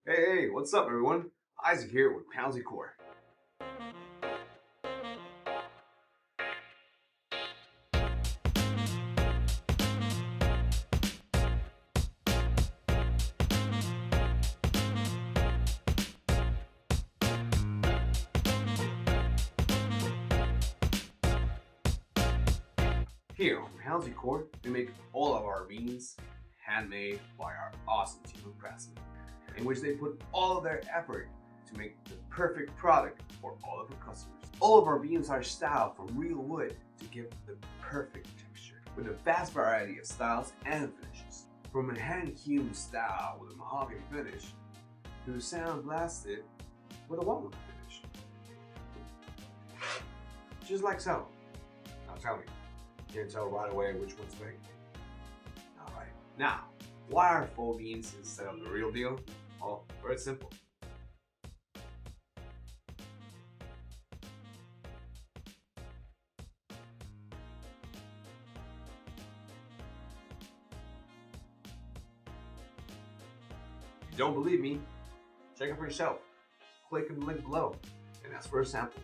Hey, what's up, everyone? Isaac here with Pounds Decor. Here on Pounds Decor, we make all of our beams handmade by our awesome team of craftsmen, in which they put all of their effort to make the perfect product for all of our customers. All of our beams are styled from real wood to give the perfect texture, with a vast variety of styles and finishes. From a hand-hewn style with a mahogany finish, to sandblasted with a walnut finish. Just like so. Now tell me, you can tell right away which one's fake? Alright, now, why are faux beams instead of the real deal? Well, very simple. If you don't believe me, check it for yourself. Click on the link below and ask for a sample.